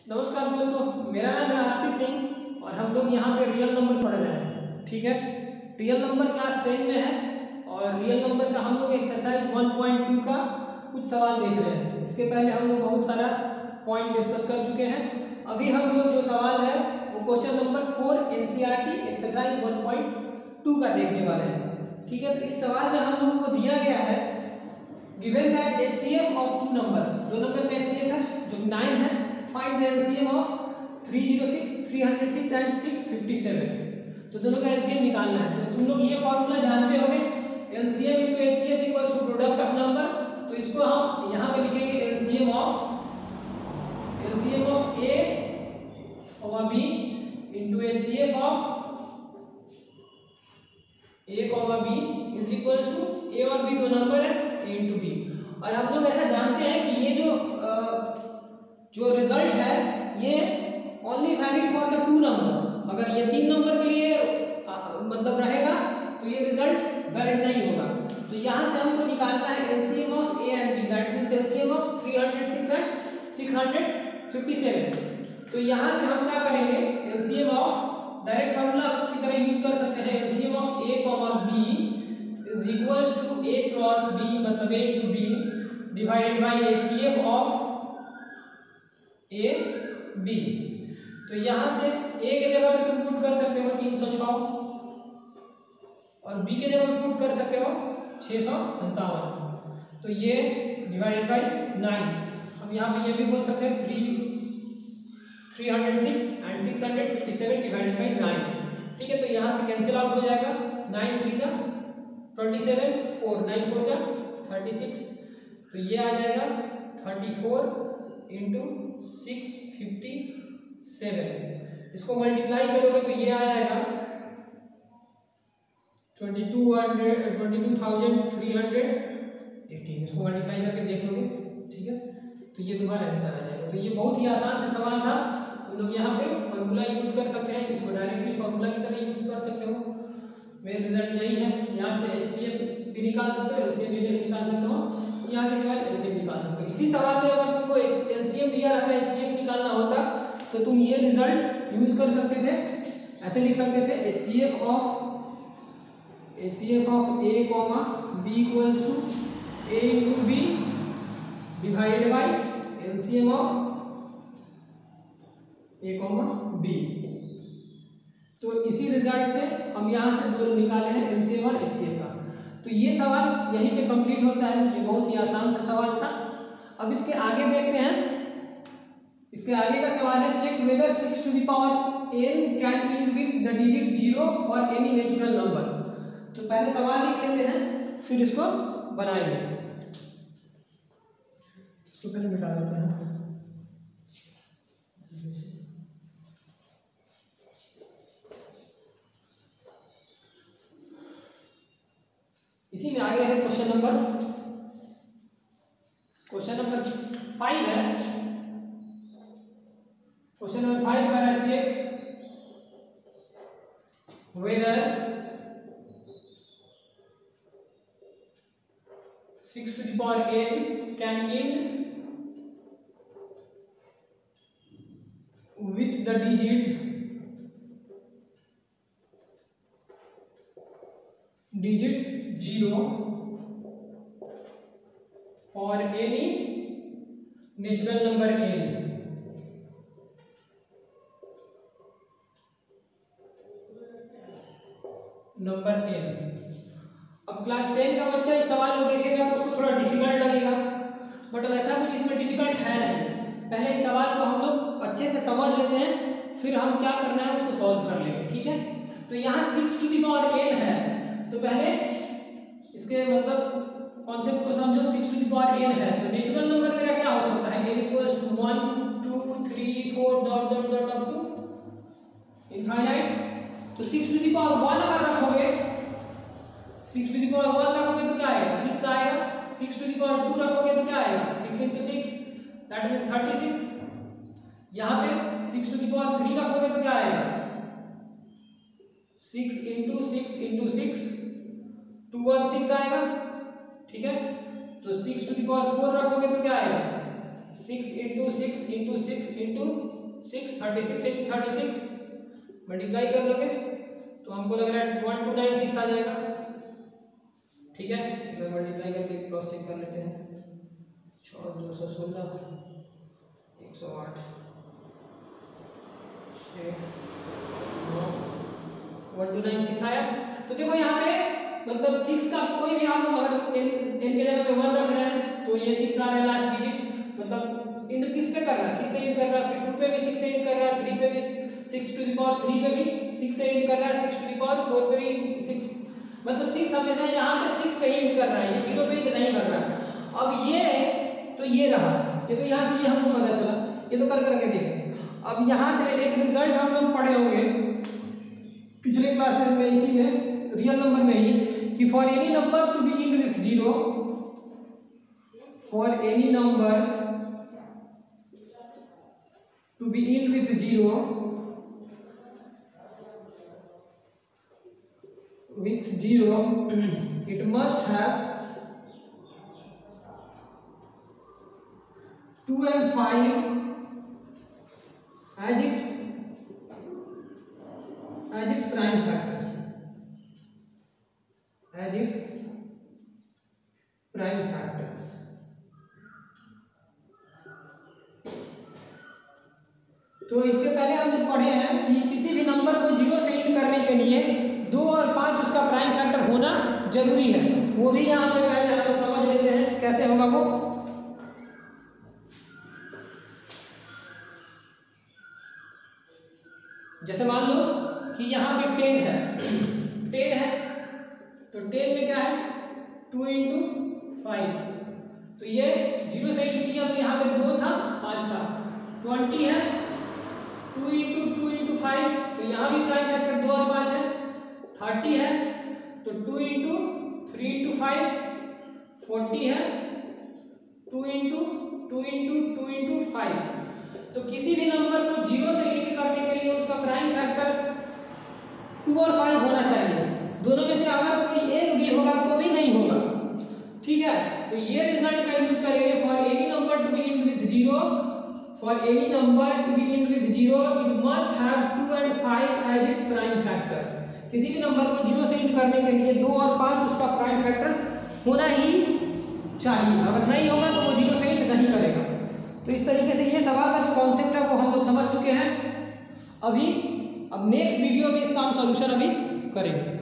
नमस्कार दोस्तों, मेरा नाम है आरपी सिंह और हम लोग यहाँ पे रियल नंबर पढ़ रहे हैं। ठीक है, रियल नंबर क्लास 10 में है और रियल नंबर का हम लोग एक्सरसाइज 1.2 का कुछ सवाल देख रहे हैं। इसके पहले हम लोग बहुत सारा पॉइंट डिस्कस कर चुके हैं। अभी हम लोग जो सवाल है वो क्वेश्चन नंबर 4 एनसीईआरटी एक्सरसाइज 1.2 का देखने वाले हैं। ठीक है, तो इस सवाल में हम लोगों को दिया गया है गिवन दैट एचसीएफ ऑफ दो नंबर का एचसीएफ है जो 9 है। Find the LCM of 306, 306 and 657। तो दोनों का एलसीएम निकालना है। तो तुम लोग ये फॉर्मूला जानते होंगे, LCM into HCF equals to product of number. तो इसको हम यहाँ पे लिखेंगे एलसीएम ऑफ ए और बी इनटू एलसीएफ ऑफ ए और बी इज इक्वल्स टू ए और बी दो नंबर है, ए इनटू बी। और हम लोग ऐसा जानते हैं कि ये जो रिजल्ट है ये only valid for the two numbers. अगर ये 3 नंबर के लिए मतलब रहेगा तो ये रिजल्ट वैलिड नहीं होगा। तो यहाँ से हमको निकालना है LCM of A and B, that means LCM of 306 and 657। तो यहाँ से हम क्या करेंगे, एलसीएम ऑफ डायरेक्ट फार्मूला की तरह यूज कर सकते हैं। LCM of A comma B is equals to A cross B, मतलब A to B divided by HCF of A B. तो यहां से ए के जगह पे तुम पुट कर सकते हो 306 और बी के जगह पे पुट कर सकते हो 657। तो ये डिवाइडेड बाय 9। हम यहाँ पे ये भी बोल सकते हैं 306 एंड 657 डिवाइडेड बाय 9। ठीक है, तो यहाँ से कैंसिल आउट हो जाएगा। 9 3 जा 27, 4 9 4 जा 36। तो ये आ जाएगा 34 इंटू 657। इसको मल्टीप्लाई करोगे तो ये आ जाएगा 22,318। इसको मल्टीप्लाई करके देख लोगे, ठीक है, तो ये तुम्हारा आंसर आ जाएगा। तो ये बहुत ही आसान से सवाल था। तुम लोग यहाँ पे फॉर्मूला यूज कर सकते हैं, इसको डायरेक्टली फॉर्मूला की तरह यूज कर सकते हो। मेरा रिजल्ट यही है। यहाँ से एलसीएम भी निकाल सकते हो, एलसीएम भी निकाल सकते हो, यहाँ से केवल एलसीएम निकाल सकते हो। इसी सवाल में अगर तुमको एलसीएम दिया रहता, एचसीएफ निकालना होता तो तुम ये रिजल्ट यूज कर सकते थे। ऐसे लिख सकते थे HCF of A comma B equals to A into B divided by LCM of A comma B. तो इसी रिजल्ट से हम यहाँ से दो निकाले हैं, एलसीएम और एचसीएफ का। तो ये सवाल यहीं पे कंप्लीट होता है। ये बहुत ही आसान सा सवाल था। अब इसके आगे देखते हैं। इसके आगे का सवाल है check whether 6 to the power n can end with the digit 0 for any natural number. तो पहले सवाल लिख लेते हैं, फिर इसको बनाएंगे। इसको पहले मिटा देते हैं। इसी में आगे है क्वेश्चन नंबर 5 है। क्वेश्चन नंबर 5 पर है check whether 6 to the power n can end with the digit 0 for any natural number n। Number n। अब क्लास 10 का बच्चा इस सवाल को देखेगा तो उसको थोड़ा डिफिकल्ट लगेगा, बट वैसा कुछ इसमें डिफिकल्ट है नहीं। पहले इस सवाल को हम लोग अच्छे से समझ लेते हैं, फिर हम क्या करना है उसको सॉल्व कर लेंगे। ठीक है, तो यहाँ 6 to the power n है, तो पहले इसके मतलब कॉन्सेप्ट को समझो। 6 to the power n है तो नेचुरल नंबर मेरा क्या हो सकता है, n equals to 1 2 3 4 dot dot dot up to infinite. तो 6 to the power 1 अगर रखोगे, 6 to the power 1 रखोगे तो क्या आएगा, 6 आएगा। 6 to the power 2 रखोगे तो क्या आएगा, 6 into 6 दैट मींस 36। यहाँ पे 6 to the power 3 रखोगे तो क्या आएगा, 6 into 6 into 6 216 आएगा। ठीक है, तो 6 to the power 4 रखोगे तो क्या आएगा, 6 into 6 into 6 into 6, 36 into 36 multiply कर लोगे तो हमको लग रहा है 1296 आ जाएगा। ठीक है, इधर मल्टीप्लाई करके क्रॉस चेक कर लेते हैं। 6 216 108 1296 आया। तो देखो यहाँ पे मतलब 6 का कोई भी हम अगर n के जगह पे 1 रख रहे हैं तो ये 6 आ रहा है लास्ट डिजिट। मतलब इंटू किस पे कर रहा है, 6 से इंटू कर रहा है, फिर 2 पे भी 6 से इंटू कर रहा है, 3 पे भी 6 टू द पावर 3 पे भी 6 से इंटू कर रहा है, 6 टू द पावर 4 पे भी 6, मतलब 6 हमेशा यहाँ पे 6 पे ही इंटू कर रहा है, ये 0 पे इंटू नहीं कर रहा है। अब ये तो ये रहा, ये तो यहाँ से ये हमको पता चला, ये तो कर करके देखें। अब यहाँ से एक रिजल्ट हम लोग पढ़े होंगे पिछले क्लासेस में, इसी में रियल नंबर में ही, कि for any number to be end with 0, for any number to be end with 0 it must have 2 and 5 as its prime factors, as its prime factors। तो इसके पहले हम लोग पढ़े हैं कि किसी भी नंबर को 0 से इंड करने के लिए 2 और 5 उसका प्राइम फैक्टर होना जरूरी है। वो भी यहाँ पे पहले हम लोग समझ लेते हैं कैसे होगा वो। जैसे मान लो कि यहाँ पे 10 है, 10 है तो 10 में क्या है 2 into 5, तो ये 0 से इंटू किया तो यहाँ पे 2 था 5 था। 20 है 2 into 5 तो यहाँ भी प्राइम फैक्टर 2 और 5 है। 30 है तो 2 into 3 into 5, 40 है 2 into 5। तो किसी भी नंबर को 0 से इंड करने के लिए उसका प्राइम फैक्टर 2 और 5 होना चाहिए। दोनों में से अगर कोई एक भी होगा तो भी नहीं होगा। ठीक है, तो ये रिजल्ट का यूज करेंगे for any number to be end with 0, for any number to be end with 0 it must have 2 and 5 as its prime factor. किसी भी नंबर को 0 से इंड करने के लिए 2 और 5 उसका प्राइम फैक्टर्स होना ही चाहिए, अगर नहीं होगा तो वो 0 से इंड नहीं करेगा। तो इस तरीके से ये सवाल का जो कॉन्सेप्ट है वो हम लोग समझ चुके हैं। अब नेक्स्ट वीडियो में इसका हम सॉल्यूशन अभी करेंगे।